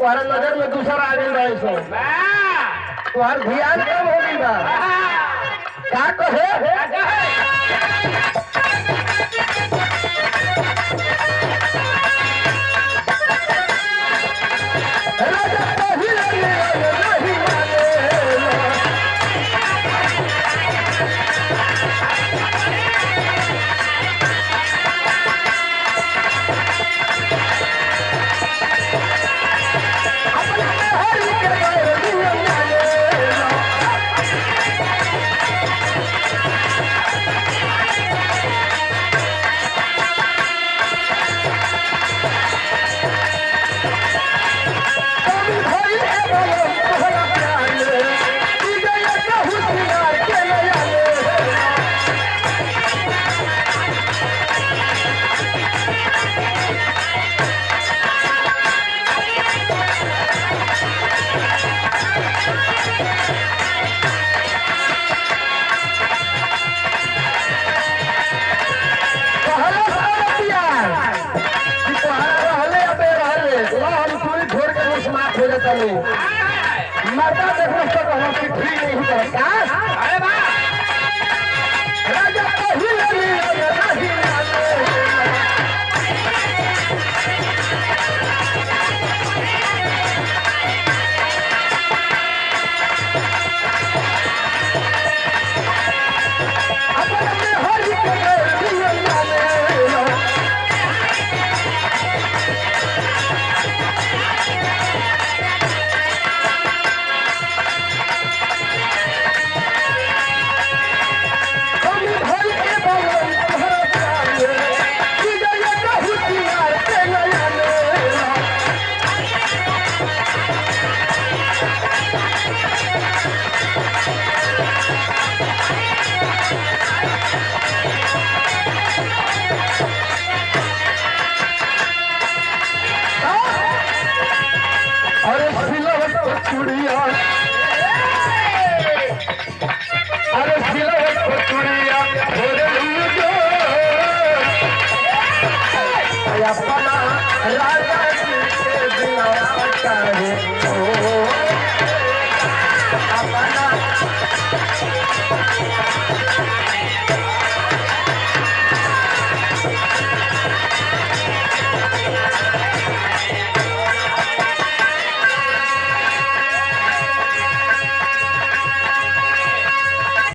तुम्हारा नजर में दूसरा आ गई रही सो तुम्हार ध्यान कम हो गई बा क्या कहे माता देखने से कहना कि फ्री नहीं करता अरे वाह राजा को ही नहीं अपना राजा जी के दिया